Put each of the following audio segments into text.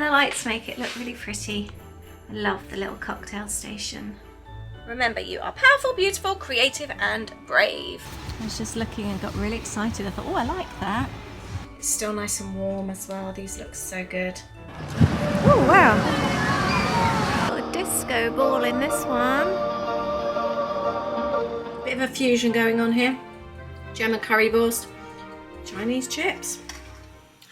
and the lights make it look really pretty. I love the little cocktail station. Remember, you are powerful, beautiful, creative and brave. I was just looking and got really excited. I thought, oh, I like that. It's still nice and warm as well. These look so good. Oh, wow. Got a disco ball in this one. Bit of a fusion going on here. German currywurst, Chinese chips.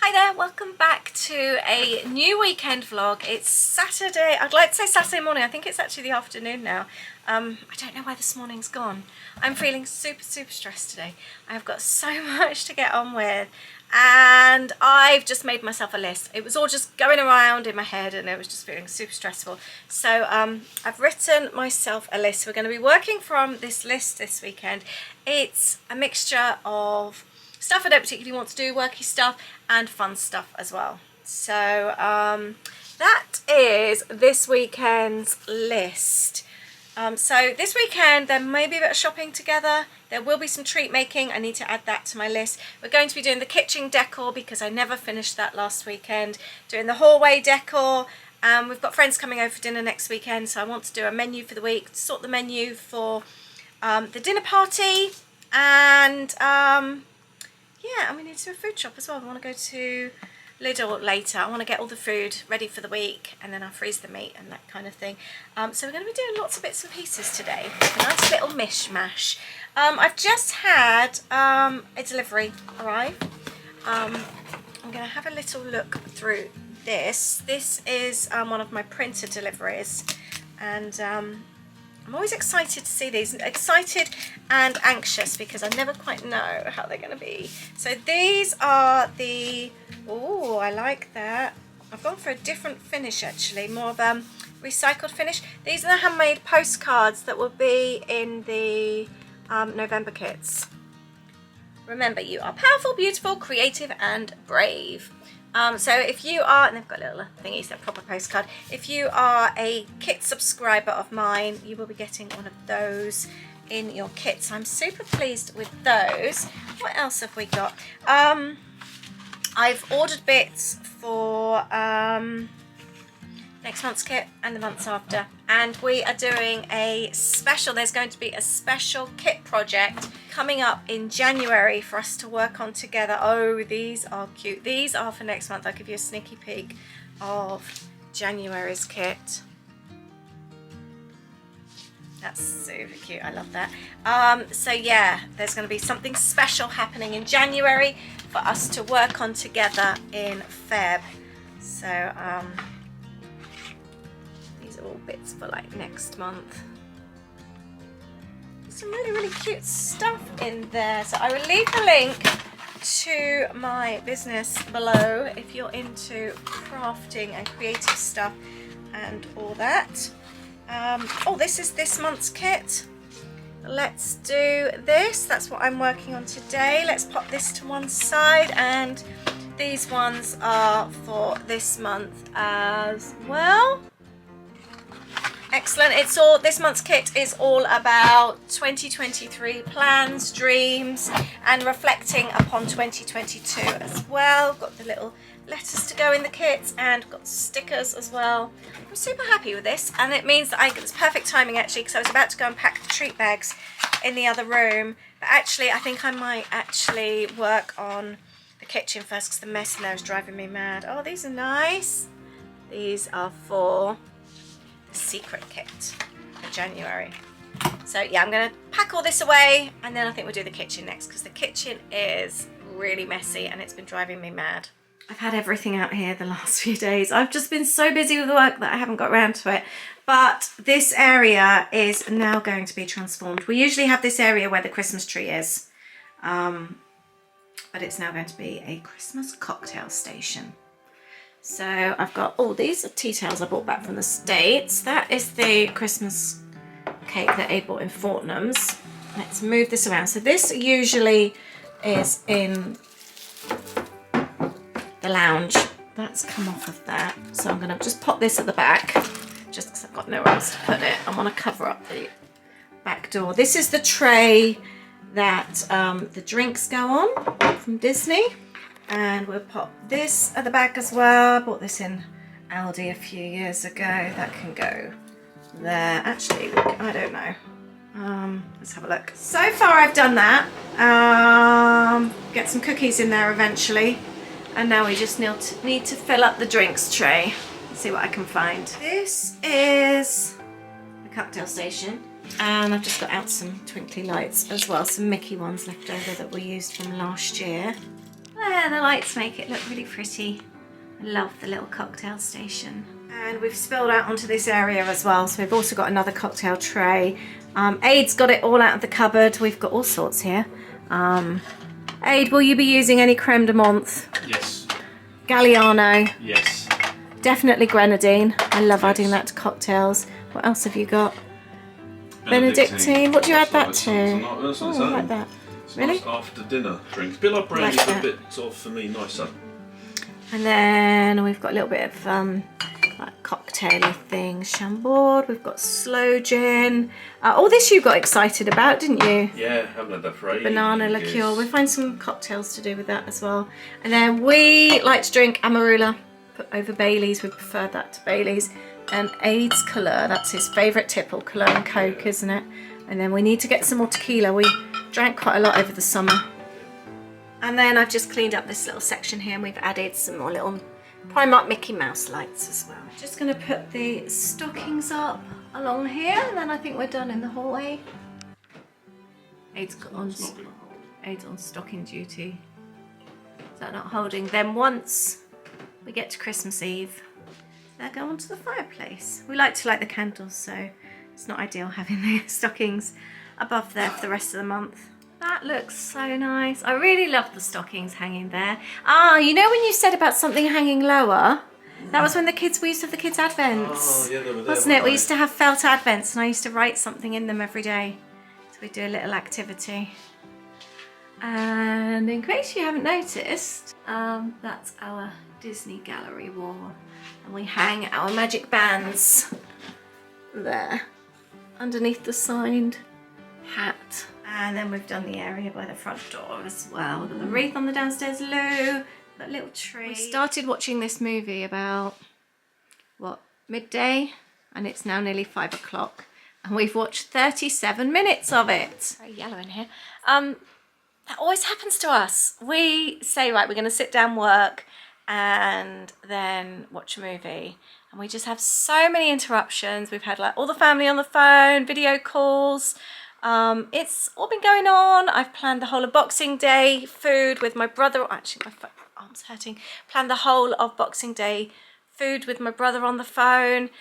Hi there, welcome back to a new weekend vlog. It's Saturday, I'd like to say Saturday morning, I think it's actually the afternoon now. I don't know where this morning's gone. I'm feeling super stressed today. I've got so much to get on with and I've just made myself a list. It was all just going around in my head and it was just feeling super stressful. So I've written myself a list. We're going to be working from this list this weekend. It's a mixture of stuff I don't particularly want to do, worky stuff, and fun stuff as well. So that is this weekend's list. So this weekend there may be a bit of shopping together. There will be some treat making. I need to add that to my list. We're going to be doing the kitchen decor because I never finished that last weekend. Doing the hallway decor. We've got friends coming over for dinner next weekend, so I want to do a menu for the week, sort the menu for the dinner party, and yeah, and we need to do a food shop as well. We want to go to Lidl later. I want to get all the food ready for the week and then I'll freeze the meat and that kind of thing. So we're going to be doing lots of bits and pieces today. A nice little mishmash. I've just had a delivery arrive. I'm going to have a little look through this. This is one of my printer deliveries and I'm always excited to see these. Excited and anxious because I never quite know how they're going to be. So these are the... Oh, I like that. I've gone for a different finish actually, more of a recycled finish. These are the handmade postcards that will be in the November kits. Remember, you are powerful, beautiful, creative and brave. So if you are, and they've got little thingies, that proper postcard. If you are a kit subscriber of mine, you will be getting one of those in your kit. So I'm super pleased with those. What else have we got? I've ordered bits for next month's kit and the months after, and we are doing a special. There's going to be a special kit project coming up in January for us to work on together. Oh, these are cute. These are for next month. I'll give you a sneaky peek of January's kit. That's super cute. I love that. So yeah, there's going to be something special happening in January for us to work on together in Feb. So these are all bits for like next month. Some really cute stuff in there. So I will leave the link to my business below if you're into crafting and creative stuff and all that. Oh, this is this month's kit. Let's do this. That's what I'm working on today. Let's pop this to one side, and these ones are for this month as well. Excellent. It's all, this month's kit is all about 2023 plans, dreams, and reflecting upon 2022 as well. Got the little letters to go in the kit and got stickers as well. I'm super happy with this, and it means that it's perfect timing actually, because I was about to go and pack the treat bags in the other room, but actually I think I might actually work on the kitchen first because the mess in there is driving me mad. Oh, these are nice. These are for the secret kit for January. So yeah, I'm going to pack all this away and then I think we'll do the kitchen next, because the kitchen is really messy and it's been driving me mad. I've had everything out here the last few days. I've just been so busy with work that I haven't got around to it. But this area is now going to be transformed. We usually have this area where the Christmas tree is. But it's now going to be a Christmas cocktail station. So I've got all these tea towels I bought back from the States. That is the Christmas cake that I bought in Fortnum's. Let's move this around. So this usually is in the lounge. That's come off of that. So I'm going to just pop this at the back, just because I've got nowhere else to put it. I want to cover up the back door. This is the tray that the drinks go on from Disney. And we'll pop this at the back as well. I bought this in Aldi a few years ago. That can go there. Actually, I don't know. Let's have a look. So far I've done that. Get some cookies in there eventually. And now we just need to fill up the drinks tray. Let's see what I can find. This is the cocktail station. And I've just got out some twinkly lights as well. Some Mickey ones left over that we used from last year. There, the lights make it look really pretty. I love the little cocktail station. And we've spilled out onto this area as well. So we've also got another cocktail tray. Aid's got it all out of the cupboard. We've got all sorts here. Aid, will you be using any creme de menthe? Yes. Galliano? Yes. Definitely grenadine. I love adding that to cocktails. What else have you got? Benedictine. What do you add that to? Oh, I like that. It's Really? nice after dinner drink. A bit like brandy, Like but a that. bit sort of, for me, nicer. And then we've got a little bit of like cocktaily things. Chambord. We've got sloe gin. All this you got excited about, didn't you? Yeah, haven't had that for ages. Banana liqueur. We'll find some cocktails to do with that as well. And then we like to drink Amarula. Put over Bailey's. We prefer that to Bailey's. And Aid's colour. That's his favourite tipple. Colour and Coke, isn't it? And then we need to get some more tequila. We drank quite a lot over the summer. And then I've just cleaned up this little section here and we've added some more little Primark Mickey Mouse lights as well. Just going to put the stockings up along here and then I think we're done in the hallway. Aid's on stocking duty. Is that not holding? Then once we get to Christmas Eve, they'll go onto the fireplace. We like to light the candles, so it's not ideal having the stockings above there for the rest of the month. That looks so nice. I really love the stockings hanging there. You know when you said about something hanging lower? That was when we used to have the kids' advents. Oh, yeah, they were there, wasn't it? We used to have felt advents and I used to write something in them every day. So we'd do a little activity. And in case you haven't noticed, that's our Disney gallery wall. And we hang our magic bands there underneath the signed hat. And then we've done the area by the front door as well. We've got the wreath on the downstairs loo, that little tree. We started watching this movie about, what, midday? And it's now nearly 5 o'clock. And we've watched 37 minutes of it. Very yellow in here. That always happens to us. We say, right, we're going to sit down, work, and then watch a movie. And we just have so many interruptions. We've had like all the family on the phone, video calls. It's all been going on. I've planned the whole of Boxing Day food with my brother. Actually, my arm's hurting. Planned the whole of Boxing Day food with my brother on the phone.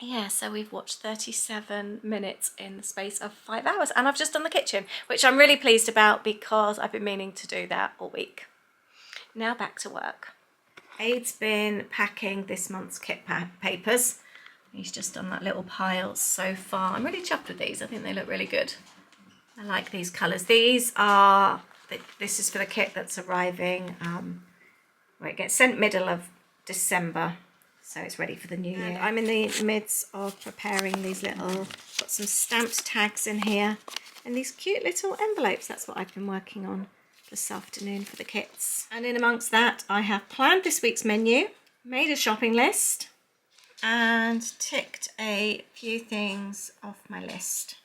Yeah, so we've watched 37 minutes in the space of 5 hours. And I've just done the kitchen, which I'm really pleased about because I've been meaning to do that all week. Now back to work. Aid's been packing this month's kit papers. He's just done that little pile so far. I'm really chuffed with these. I think they look really good. I like these colours. This is for the kit that's arriving. Where it gets sent middle of December. So it's ready for the new year. I'm in the midst of preparing these little, got some stamped tags in here. And these cute little envelopes. That's what I've been working on this afternoon for the kits. And in amongst that, I have planned this week's menu, made a shopping list, and ticked a few things off my list.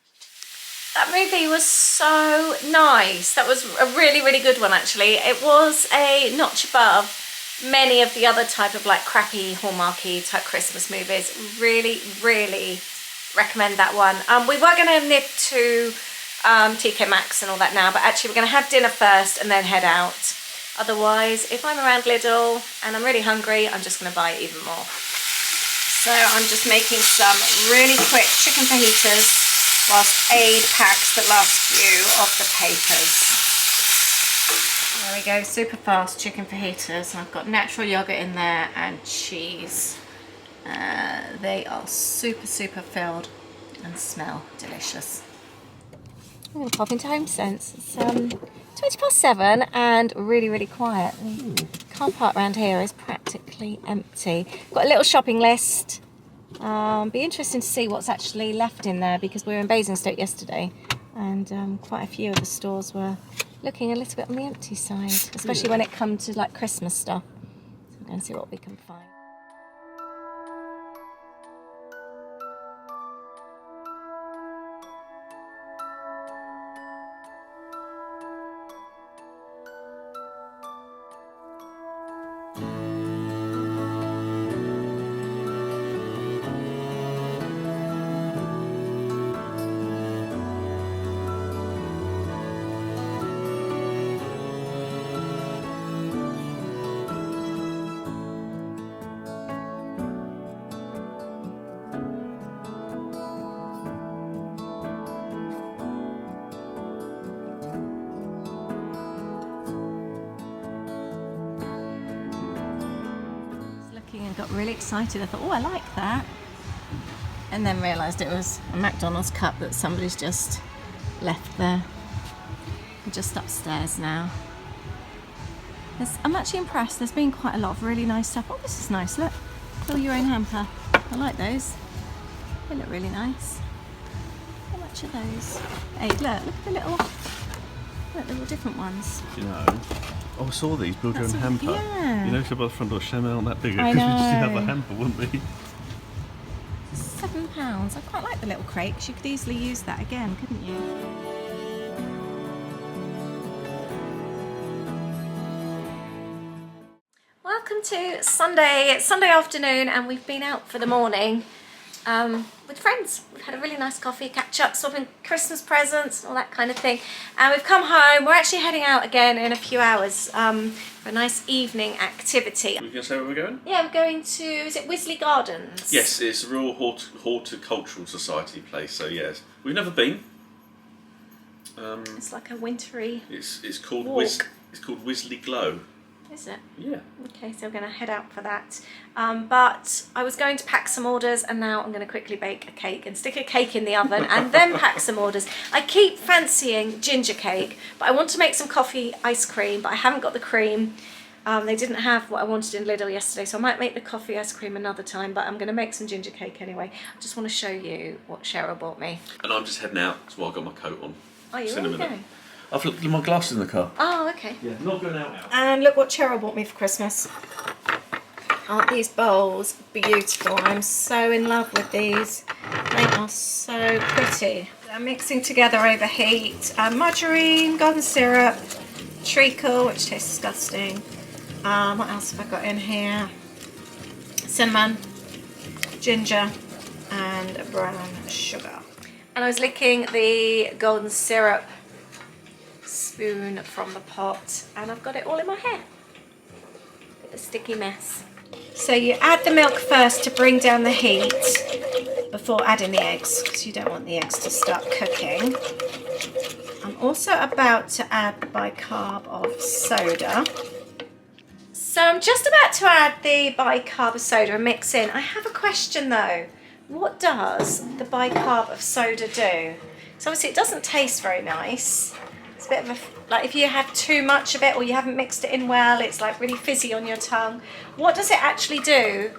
That movie was so nice. That was a really, really good one, actually. It was a notch above many of the other type of like crappy Hallmarky type Christmas movies. Really, really recommend that one. We were going to nip to TK Maxx and all that now, but actually we're going to have dinner first and then head out. Otherwise, if I'm around Lidl and I'm really hungry, I'm just going to buy even more. So I'm just making some really quick chicken fajitas whilst Aid packs the last few of the papers. There we go, super fast chicken fajitas. I've got natural yogurt in there and cheese. They are super, super filled and smell delicious. I'm going to pop into HomeSense. It's 7:20 and really, really quiet. The car park around here is practically empty. Got a little shopping list. Be interesting to see what's actually left in there because we were in Basingstoke yesterday and quite a few of the stores were looking a little bit on the empty side, especially when it comes to like Christmas stuff. So I'm and see what we can find. And got really excited. I thought, oh, I like that, and then realised it was a McDonald's cup that somebody's just left there. I'm just upstairs now. I'm actually impressed. There's been quite a lot of really nice stuff. Oh, this is nice. Look, fill your own hamper. I like those. They look really nice. How much are those? Hey, look at the little different ones. You know, I saw these, build your own hamper. Yeah. You know, so by the front door, shame aren't that big. I Because we just know. have a hamper, wouldn't we? £7. I quite like the little crate because you could easily use that again, couldn't you? Welcome to Sunday. It's Sunday afternoon and we've been out for the morning with friends. We've had a really nice coffee, catch up, swapping Christmas presents, all that kind of thing. And we've come home. We're actually heading out again in a few hours for a nice evening activity. Are you going to say where we're going? Yeah, we're going to, is it Wisley Gardens? Yes, it's a Royal Horticultural Society place, so yes. We've never been. It's like a wintry It's called walk. It's called Wisley Glow. Is it? Yeah. Okay, so we're going to head out for that. But I was going to pack some orders and now I'm going to quickly bake a cake and stick a cake in the oven and then pack some orders. I keep fancying ginger cake, but I want to make some coffee ice cream, but I haven't got the cream. They didn't have what I wanted in Lidl yesterday, so I might make the coffee ice cream another time, but I'm going to make some ginger cake anyway. I just want to show you what Cheryl bought me. And I'm just heading out, that's why I've got my coat on. Oh, you're See you in a minute. going? I've looked at my glasses in the car. Oh, okay. Yeah, not going out. And look what Cheryl bought me for Christmas. Aren't these bowls beautiful? I'm so in love with these. They are so pretty. They're mixing together over heat. Margarine, golden syrup, treacle, which tastes disgusting. What else have I got in here? Cinnamon, ginger, and brown sugar. And I was licking the golden syrup spoon from the pot and I've got it all in my hair. A sticky mess. So you add the milk first to bring down the heat before adding the eggs because you don't want the eggs to start cooking. I'm also about to add the bicarb of soda. So I'm just about to add the bicarb of soda and mix in. I have a question though. What does the bicarb of soda do? So obviously it doesn't taste very nice. It's a bit of a, like if you have too much of it or you haven't mixed it in well, it's like really fizzy on your tongue. What does it actually do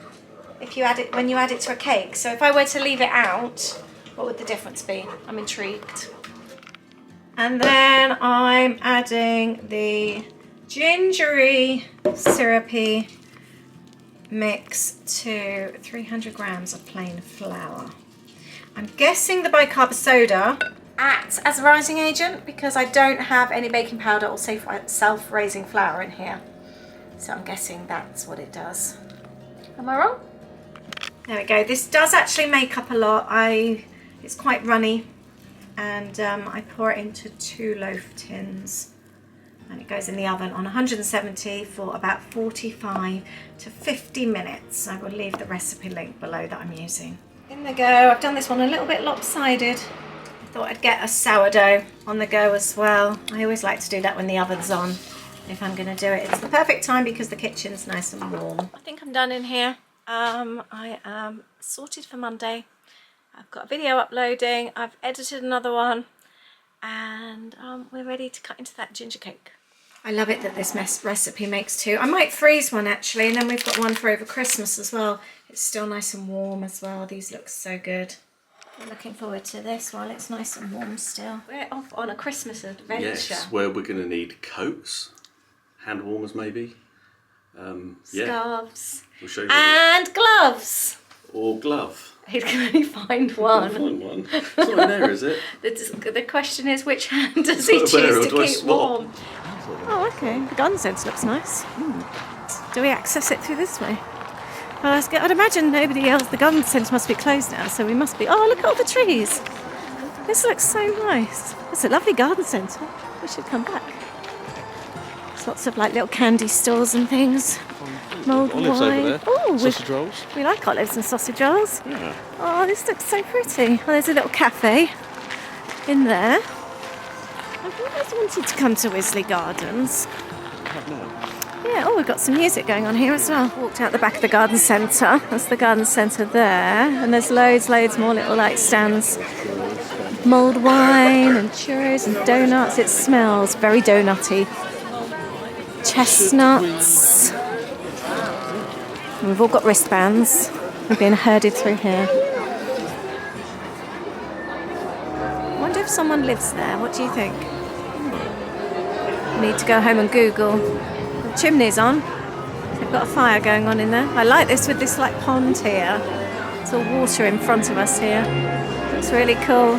if you add it, when you add it to a cake? So if I were to leave it out, what would the difference be? I'm intrigued. And then I'm adding the gingery syrupy mix to 300 grams of plain flour. I'm guessing the bicarb of soda acts as a rising agent because I don't have any baking powder or self-raising flour in here. So I'm guessing that's what it does. Am I wrong? There we go. This does actually make up a lot. It's quite runny and I pour it into 2 loaf tins and it goes in the oven on 170 for about 45 to 50 minutes. I will leave the recipe link below that I'm using. In they go. I've done this one a little bit lopsided. Thought I'd get a sourdough on the go as well. I always like to do that when the oven's on if I'm going to do it. It's the perfect time because the kitchen's nice and warm. I think I'm done in here. I am sorted for Monday. I've got a video uploading. I've edited another one and we're ready to cut into that ginger cake. I love it that this recipe makes 2. I might freeze one actually and then we've got one for over Christmas as well. It's still nice and warm as well. These look so good. I'm looking forward to this while it's nice and warm still. We're off on a Christmas adventure. Yes, where we're going to need coats, hand warmers maybe, Yeah, scarves, we'll show you. and gloves. Or glove. He can only find one. Find one. It's not in there, is it? The question is, which hand does he choose to keep warm? Oh, okay. The garden centre looks nice. Do we access it through this way? Well, I'd imagine nobody else. The garden centre must be closed now, so we must be. Oh, look at all the trees. This looks so nice. It's a lovely garden centre. We should come back. There's lots of like little candy stores and things. Mulled Olives wine. over there. Oh, sausage rolls. We like olives and sausage rolls. Yeah. Oh, this looks so pretty. Oh, there's a little cafe in there. I've always wanted to come to Wisley Gardens. Yeah, oh, we've got some music going on here as well. Walked out the back of the garden centre. That's the garden centre there. And there's loads more little like stands. Mulled wine and churros and donuts. It smells very donutty. Chestnuts. And we've all got wristbands. We've been herded through here. I wonder if someone lives there. What do you think? Need to go home and Google. The chimney's on. They've got a fire going on in there. I like this with this like pond here. It's all water in front of us here. Looks really cool.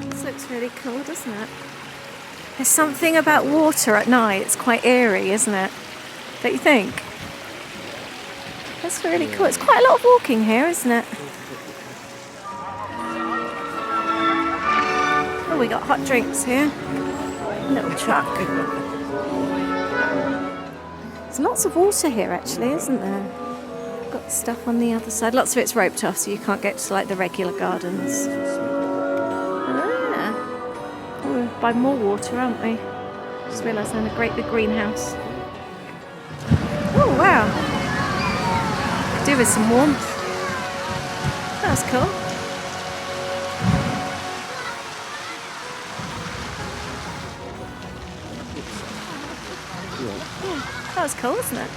This looks really cool, doesn't it? There's something about water at night. It's quite eerie, isn't it? Don't you think? That's really cool. It's quite a lot of walking here, isn't it? Oh, we got hot drinks here. Little truck. There's lots of water here, actually, isn't there? Got stuff on the other side. Lots of it's roped off, so you can't get to like the regular gardens. Ah, oh, we're by more water, aren't we? Just realised I'm in a great big greenhouse. Oh wow! Could do with some warmth. That was cool. Yeah, that was cool, wasn't it?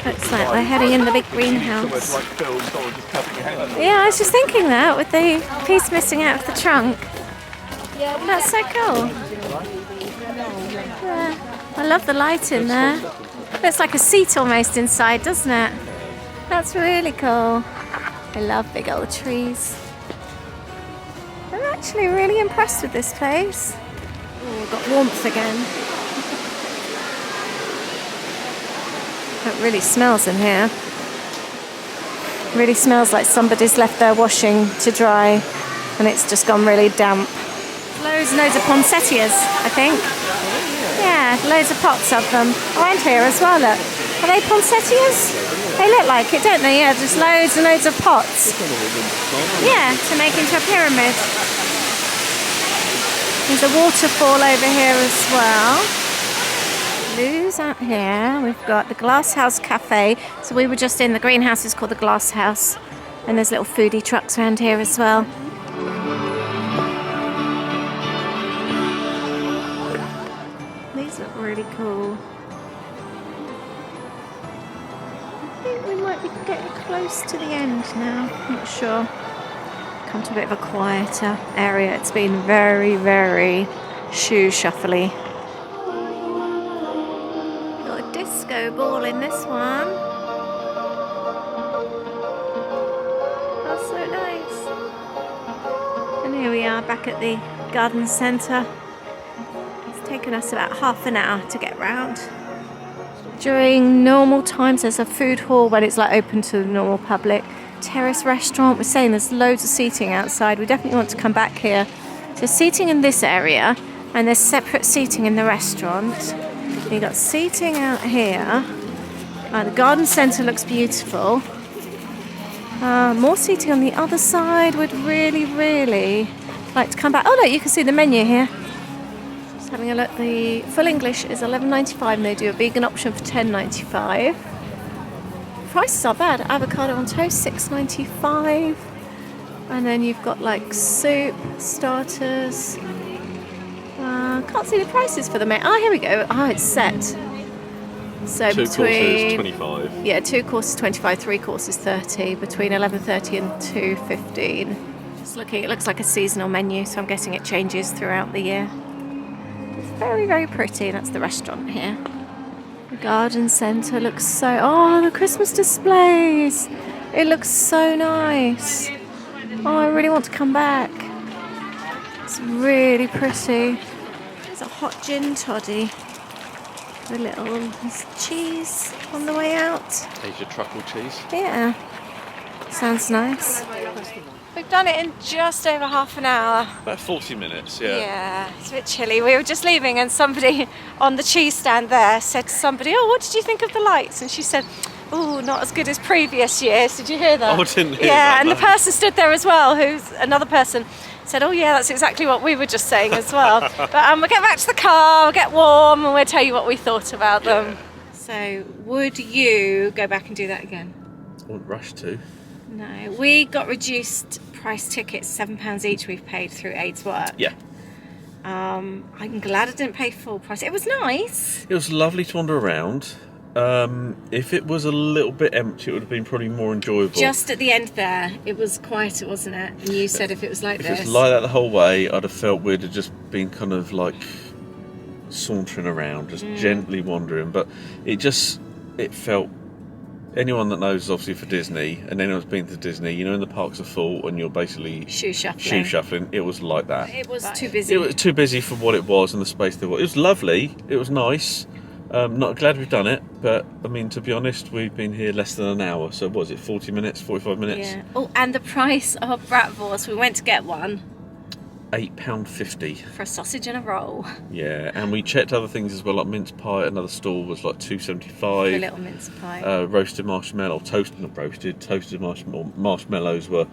Looks like we're heading in the big greenhouse. Yeah, I was just thinking that with the piece missing out of the trunk. That's so cool. Yeah, I love the light in there. Looks like a seat almost inside, doesn't it? That's really cool. I love big old trees. I'm actually really impressed with this place. Oh, we've got warmth again. It really smells in here. It really smells like somebody's left their washing to dry and it's just gone really damp. Loads and loads of poinsettias, I think. Yeah, loads of pots of them. Around here as well, look. Are they poinsettias? They look like it, don't they? Yeah, just loads and loads of pots. Yeah, to make into a pyramid. There's a waterfall over here as well. Blues out here. We've got the Glass House Cafe. So we were just in the greenhouse. It's called the Glass House. And there's little foodie trucks around here as well. These look really cool. I think we might be getting close to the end now. Not sure. Come to a bit of a quieter area. It's been very, very shoe shuffly. Got a disco ball in this one. That's so nice. And here we are back at the garden centre. It's taken us about half an hour to get round. During normal times there's a food hall when it's like open to the normal public. Terrace restaurant. We're saying there's loads of seating outside. We definitely want to come back here. So seating in this area and there's separate seating in the restaurant. You've got seating out here. The garden centre looks beautiful. More seating on the other side. Would really, really like to come back. Oh look, you can see the menu here. Just having a look. The full English is $11.95 and they do a vegan option for $10.95. Prices are bad. Avocado on toast, $6.95. And then you've got like soup, starters. Can't see the prices for the main. Oh, here we go. Oh, it's set. So Two between courses, 25. Yeah, 2 courses 25, 3 courses 30, between 11:30 and 2:15. Just looking, it looks like a seasonal menu, so I'm guessing it changes throughout the year. It's very, very pretty. That's the restaurant here. The garden centre looks so... Oh, the Christmas displays! It looks so nice. Oh, I really want to come back. It's really pretty. There's a hot gin toddy. A little cheese on the way out. Asia truffle cheese. Yeah, sounds nice. We've done it in just over half an hour. About 40 minutes, yeah. Yeah, it's a bit chilly. We were just leaving and somebody on the cheese stand there said to somebody, "Oh, what did you think of the lights?" And she said, "Oh, not as good as previous years." Did you hear that? Oh, I didn't hear yeah, that, and no. the person stood there as well, who's another person, said, "Oh yeah, that's exactly what we were just saying as well." But we'll get back to the car, we'll get warm, and we'll tell you what we thought about them. So, would you go back and do that again? I wouldn't rush to. No, we got reduced price tickets, £7 each we've paid through Aid's work. Yeah. I'm glad I didn't pay full price. It was nice. It was lovely to wander around. If it was a little bit empty, it would have been probably more enjoyable. Just at the end there, it was quieter, wasn't it? And you said if it was like If this. it's like that the whole way, I'd have felt we'd have just been kind of like sauntering around, just gently wandering. But it felt... Anyone that knows, obviously, for Disney, and anyone's been to Disney, you know, in the parks are full and you're basically shoe shuffling. It was like that. It was too busy. It was too busy for what it was and the space there was. It was lovely. It was nice. Not glad we've done it, but I mean, to be honest, we've been here less than an hour. So what was it, 40 minutes, 45 minutes? Yeah. Oh, and the price of bratwurst, we went to get one. £8.50 for a sausage and a roll. Yeah, and we checked other things as well, like mince pie. Another stall was like £2.75. For a little mince pie. Roasted marshmallow, toasted marshmallows were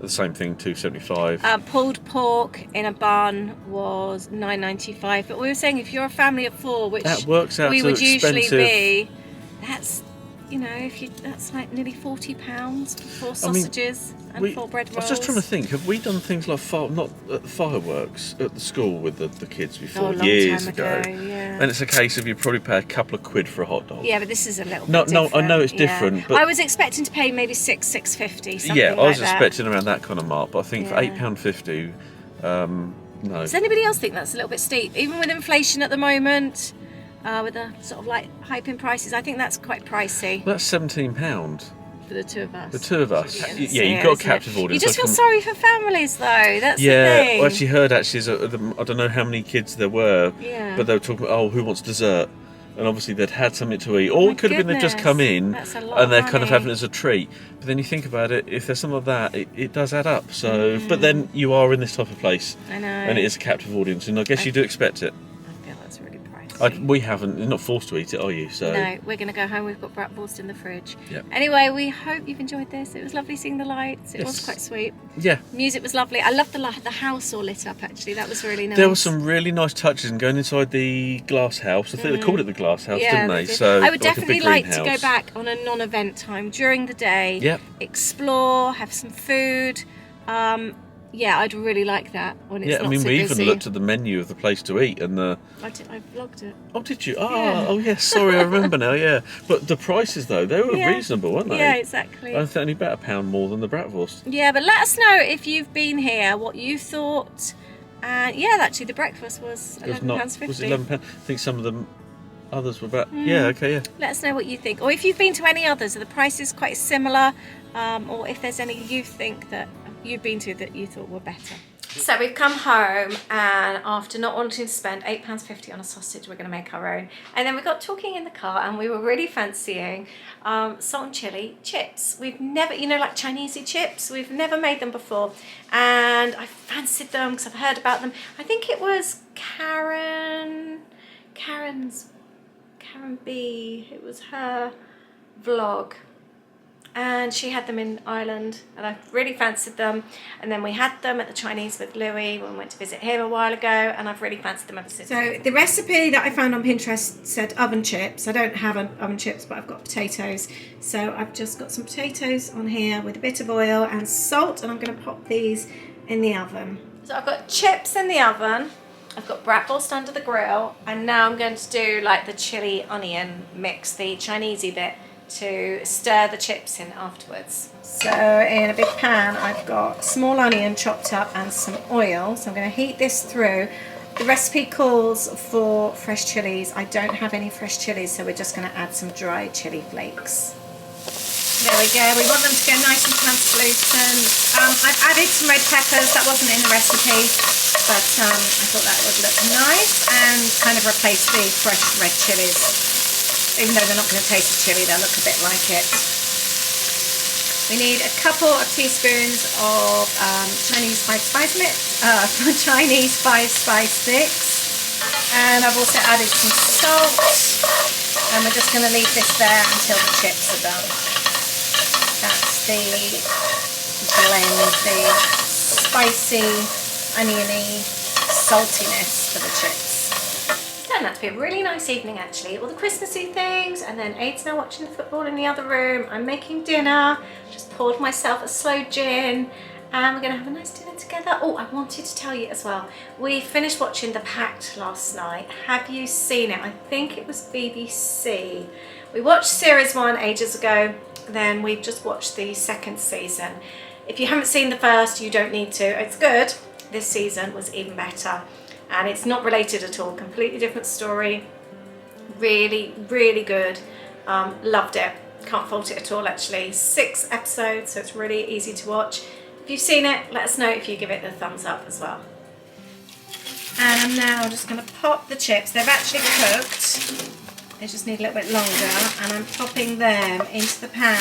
the same thing, £2.75. Pulled pork in a bun was $9.95. But we were saying if you're a family of 4, which that works out we to would usually expensive. be, that's that's like nearly £40 for 4 sausages and 4 bread rolls. I was just trying to think, have we done things like fireworks at the school with the kids before, a long years time ago? Yeah. And it's a case of you probably pay a couple of quid for a hot dog. Yeah, but this is a little No, bit different. I know it's different, but I was expecting to pay maybe £6.50, something yeah, I was like that. expecting around that kind of mark, but I think for £8.50, no. Does anybody else think that's a little bit steep? Even with inflation at the moment, with the sort of like hype in prices, I think that's quite pricey. That's £17 for the 2 of us. The 2 of us. Yeah, You've got a captive audience. You just feel sorry for families, though. That's the thing. I actually heard I don't know how many kids there were, but they were talking about, who wants dessert? And obviously they'd had something to eat, or it could have been they've just come in and they're kind of having it as a treat. But then you think about it, if there's some of that, it does add up. So, but then you are in this type of place, I know, and it is a captive audience, and I guess you do expect it. I feel that's really pricey. We haven't. You're not forced to eat it, are you? So no, we're going to go home. We've got bratwurst in the fridge. Yep. Anyway, we hope you've enjoyed this. It was lovely seeing the lights. It was quite sweet. Yeah. Music was lovely. I loved the house all lit up. Actually, that was really nice. There were some really nice touches, and going inside the glass house. I think they called it the glass house, didn't they? So I would like definitely like to go back on a non-event time during the day. Yep. Explore, have some food. Yeah, I'd really like that when it's not so busy. we even looked at the menu of the place to eat, and I vlogged it. Oh, did you? Oh, yes. Sorry, I remember now. Yeah, but the prices though, they were reasonable, weren't they? Yeah, exactly. I think only about £1 more than the bratwurst. Yeah, but let us know if you've been here, what you thought. And actually, the breakfast was £11.50. Was it £11? I think some of them others were about. Yeah, okay, yeah. Let us know what you think, or if you've been to any others. Are the prices quite similar, or if there's any you think that you've been to that you thought were better. So we've come home, and after not wanting to spend £8.50 on a sausage, we're going to make our own. And then we got talking in the car, and we were really fancying salt and chilli chips. We've never, like Chinesey chips, we've never made them before. And I fancied them because I've heard about them. I think it was Karen B, it was her vlog. And she had them in Ireland, and I really fancied them. And then we had them at the Chinese with Louis when we went to visit him a while ago, and I've really fancied them ever since. So the recipe that I found on Pinterest said oven chips. I don't have oven chips, but I've got potatoes. So I've just got some potatoes on here with a bit of oil and salt, and I'm going to pop these in the oven. So I've got chips in the oven. I've got bratwurst under the grill, and now I'm going to do like the chili onion mix, the Chinesey bit, to stir the chips in afterwards. So in a big pan I've got small onion chopped up and some oil, so I'm going to heat this through. The recipe calls for fresh chilies. I don't have any fresh chilies, so we're just going to add some dried chili flakes. There we go, we want them to go nice and translucent. I've added some red peppers, that wasn't in the recipe, but I thought that would look nice and kind of replace the fresh red chilies. Even though they're not going to taste of chili, they'll look a bit like it. We need a couple of teaspoons of Chinese spice mix, and I've also added some salt, and we're just going to leave this there until the chips are done. That's the blend, the spicy, oniony saltiness for the chips. It's turned out to be a really nice evening actually. All the Christmassy things, and then Aid's now watching the football in the other room. I'm making dinner, just poured myself a slow gin, and we're going to have a nice dinner together. Oh, I wanted to tell you as well, we finished watching The Pact last night. Have you seen it? I think it was BBC. We watched series 1 ages ago, then we've just watched the second season. If you haven't seen the first, you don't need to. It's good. This season was even better, and it's not related at all. Completely different story. Really, really good. Loved it. Can't fault it at all actually. 6 episodes, so it's really easy to watch. If you've seen it, let us know if you give it the thumbs up as well. And I'm now just going to pop the chips. They've actually cooked. They just need a little bit longer, and I'm popping them into the pan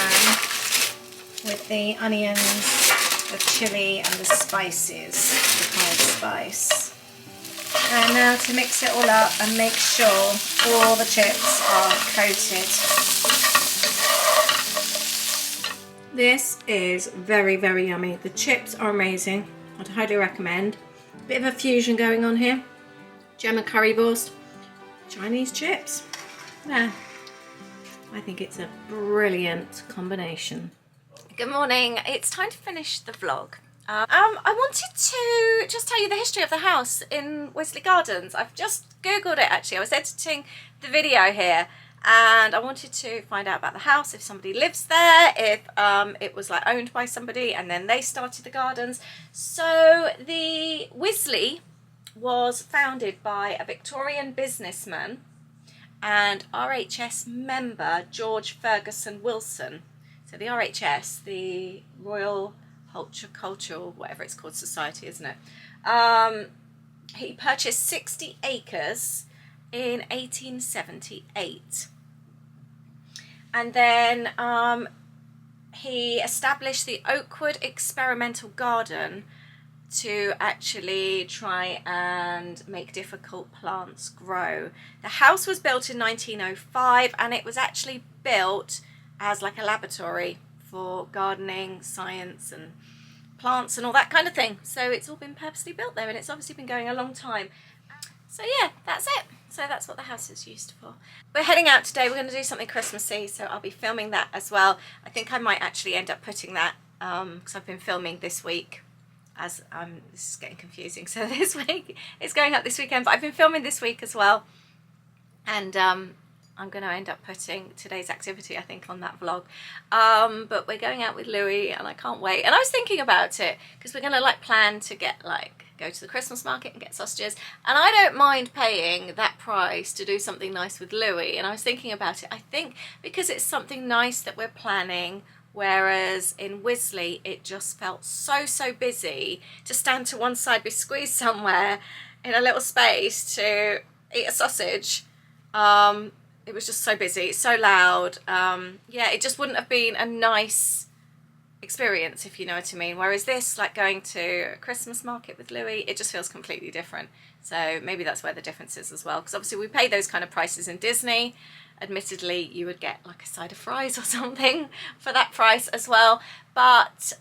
with the onions, the chili and the spices, the Thai spice. And now to mix it all up and make sure all the chips are coated. This is very, very yummy. The chips are amazing. I'd highly recommend. Bit of a fusion going on here. German currywurst, Chinese chips. Yeah, I think it's a brilliant combination. Good morning. It's time to finish the vlog. I wanted to just tell you the history of the house in Wisley Gardens. I've just Googled it actually. I was editing the video here, and I wanted to find out about the house, if somebody lives there, if it was like owned by somebody and then they started the gardens. So the Wisley was founded by a Victorian businessman and RHS member George Ferguson Wilson. So the RHS, the Royal Horticultural, whatever it's called, Society, isn't it? He purchased 60 acres in 1878. And then he established the Oakwood Experimental Garden to actually try and make difficult plants grow. The house was built in 1905, and it was actually built as like a laboratory for gardening, science and plants and all that kind of thing. So it's all been purposely built there, and it's obviously been going a long time. So yeah, that's it. So that's what the house is used for. We're heading out today. We're going to do something Christmassy, so I'll be filming that as well. I think I might actually end up putting that, because I've been filming this week. As this is getting confusing, so this week it's going up this weekend, but I've been filming this week as well, and I'm going to end up putting today's activity, I think, on that vlog. But we're going out with Louis, and I can't wait. And I was thinking about it because we're going to like plan to get like go to the Christmas market and get sausages, and I don't mind paying that price to do something nice with Louis. And I was thinking about it. I think because it's something nice that we're planning, whereas in Wisley it just felt so busy to stand to one side, be squeezed somewhere in a little space to eat a sausage. It was just so busy, so loud. Yeah, it just wouldn't have been a nice experience, if you know what I mean. Whereas this, like going to a Christmas market with Louis, it just feels completely different. So maybe that's where the difference is as well, because obviously we pay those kind of prices in Disney. Admittedly, you would get like a side of fries or something for that price as well, but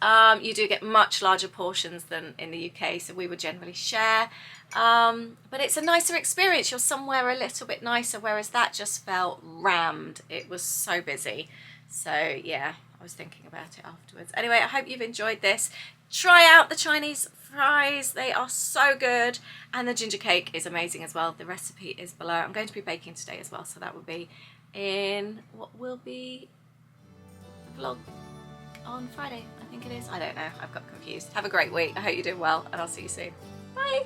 you do get much larger portions than in the UK, so we would generally share. But it's a nicer experience. You're somewhere a little bit nicer, whereas that just felt rammed. It was so busy. So yeah, I was thinking about it afterwards. Anyway, I hope you've enjoyed this. Try out the Chinese fries. They are so good. And the ginger cake is amazing as well. The recipe is below. I'm going to be baking today as well, so that will be in what will be the vlog on Friday, I think it is. I don't know. I've got confused. Have a great week. I hope you're doing well, and I'll see you soon. Bye.